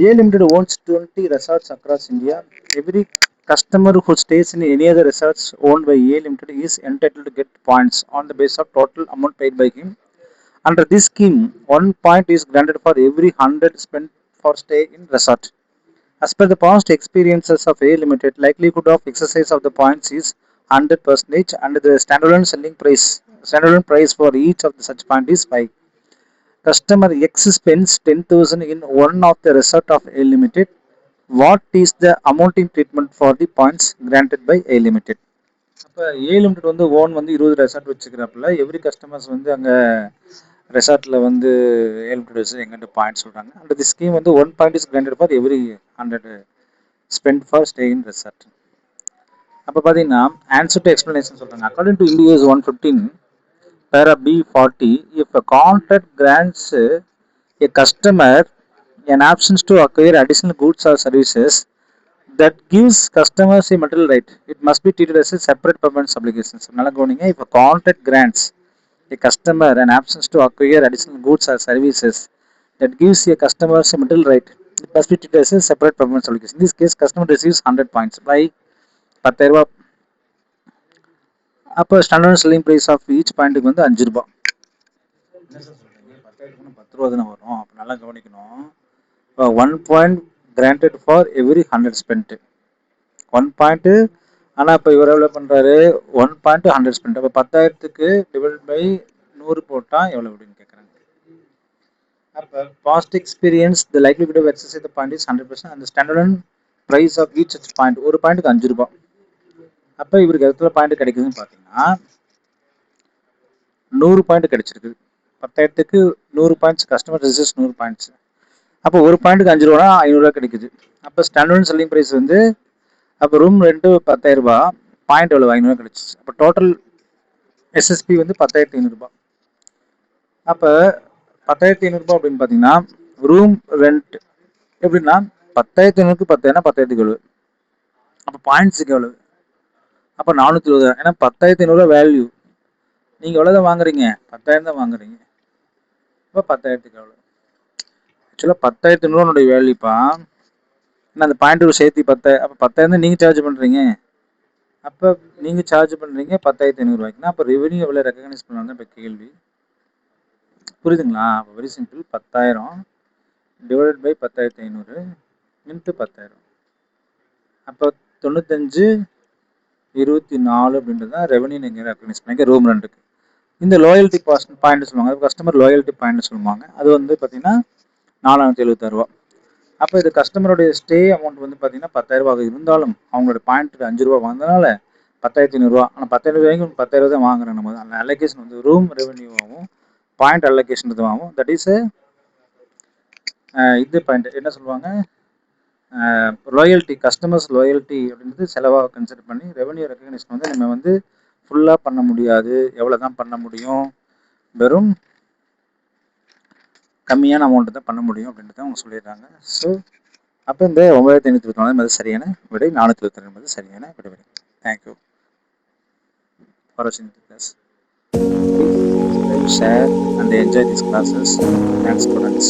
A Limited owns 20 resorts across India. Every customer who stays in any other resorts owned by A Limited is entitled to get points on the basis of total amount paid by him. Under this scheme, 1 point is granted for every 100 spent for stay in resort. As per the past experiences of A Limited, likelihood of exercise of the points is 100% and the standalone price for each of the such point is 5. Customer X spends 10,000 in one of the resort of A Limited. What is the amounting treatment for the points granted by A Limited? அப்போ ஏ limited வந்து own வந்து 20 resort வச்சுக்கிறப்பல every customers வந்து அங்கே ரெசார்ட்டில் வந்து ஏ limited வச்சு எங்கிட்ட point சொல்கிறாங்க. அந்த தி ஸ்கீம் வந்து 1 point is granted for every 100 spend for stay in resort. அப்போ பார்த்தீங்கன்னா ஆன்சர் டு எக்ஸ்பிளனேஷன் சொல்கிறாங்க. According to India's 115 para B40, if a contract grants a customer an options to acquire additional goods or services that gives customers a material right, it must be treated as a separate performance obligations. If a contract grants a customer an options to acquire additional goods or services that gives a customer a material right, it must be treated as a separate performance obligation. In this case, customer receives 100 points by 10 ரூபா. அப்போ standard selling price of each பாயிண்ட்டுக்கு வந்து 5 ரூபா. என்ன sir சொல்கிறீங்க, 10,000 10 ரூபா தானே வரும். அப்போ நல்லா கவனிக்கணும். இப்போ 1 point granted for every 100 spend. 1 point, ஆனால் இப்போ இவர் எவ்வளோ பண்ணுறாரு, 1 பாயிண்ட் 100 ஸ்பெண்ட். அப்போ 10,000க்கு டிவைட் பை 100 போட்டால் எவ்வளோ அப்படின்னு கேட்குறாங்க. அப்போ past experience the likelihood of exercise the point is 100% அந்த standard price of each point ஒரு பாயிண்ட்டுக்கு 5 ரூபா. அப்போ இவருக்கு எத்தனை பாயிண்ட் கிடைக்குதுன்னு பார்த்தீங்கன்னா 100 பாயிண்ட் கிடைச்சிருக்கு. 10,000க்கு 100 பாயிண்ட்ஸ், கஸ்டமர் ரிசீவ்ஸ் 100 பாயிண்ட்ஸ். அப்போ ஒரு பாயிண்ட்டுக்கு 5 ரூபா 500 ரூபா கிடைக்குது. அப்போ ஸ்டாண்டர்ட் செல்லிங் ப்ரைஸ் வந்து அப்போ ரூம் ரெண்ட்டு 10,000 ரூபா, பாயிண்ட் எவ்வளோ 500 கிடைச்சிச்சு. அப்போ டோட்டல் எஸ்எஸ்பி வந்து 10,500 ரூபா. அப்போ 10,500 ரூபா அப்படின்னு பார்த்தீங்கன்னா ரூம் ரெண்ட் எப்படின்னா 10,500க்கு 10,000 10,000க்கு எவ்வளவு, அப்போ பாயிண்ட்ஸுக்கு எவ்வளவு, அப்போ 420. ஏன்னா 10,500 வேல்யூ, நீங்கள் எவ்வளோ தான் வாங்குறீங்க, 10,000 தான் வாங்குறீங்க. இப்போ 10,000க்கு எவ்வளோ, ஆக்சுவலாக 10,500 வேல்யூப்பா. ஏன்னா அந்த பாயிண்ட்டு சேர்த்து 10, அப்போ 10,000 நீங்கள் சார்ஜ் பண்ணுறீங்க. அப்போ நீங்கள் சார்ஜ் பண்ணுறீங்க 10,500 ரூபாய்க்குன்னா அப்போ ரெவென்யூ எவ்வளோ ரெக்கக்னைஸ் பண்ணலாம் தான் இப்போ கேள்வி. புரியுதுங்களா? அப்போ very simple, 10,000 divided by 10,500 into 10,000. அப்போ 95 24 அப்படின்றது தான் ரெவென்யூ நீங்கள் ரெக்கக்னைஸ் பண்ணிக்க ரூம் ரெண்ட்டுக்கு. இந்த லாயல்ட்டி பாயிண்ட் சொல்லுவாங்க, கஸ்டமர் லாயல்ட்டி பாயிண்ட் சொல்லுவாங்க. அது வந்து பார்த்தீங்கன்னா 476 ரூபா. அப்போ இது கஸ்டமருடைய ஸ்டே அமௌண்ட் வந்து பார்த்தீங்கன்னா 10,000 ரூபா இருந்தாலும் அவங்களோட பாயிண்ட்டுக்கு 5 ரூபா வாங்கினால 10,500 ரூபா. ஆனால் 10,000 ரூபாய்க்கு 10,000 தான் வாங்குறோம். நம்ம அந்த அலோகேஷன் வந்து ரூம் ரெவென்யூவாகவும் பாயிண்ட் அலோகேஷன் இதுவாகும். தட் இஸ் இது பாயிண்ட் என்ன சொல்லுவாங்க, லாயல்ட்டி, கஸ்டமர்ஸ் லாயல்ட்டி அப்படின்றது செலவாக கன்சிடர் பண்ணி ரெவென்யூ ரெக்கக்னேஷன் வந்து நம்ம வந்து ஃபுல்லாக பண்ண முடியாது. எவ்வளோ தான் பண்ண முடியும், வெறும் கம்மியான அமௌண்ட்டு தான் பண்ண முடியும் அப்படின்றத அவங்க சொல்லிடுறாங்க. ஸோ அப்போ இந்த 9,594 என்பது சரியான விடை, 422 என்பது சரியான விடை. தேங்க்யூ ஃபார் வாட்சிங் தி class. Please share and enjoy these classes. Thanks, students.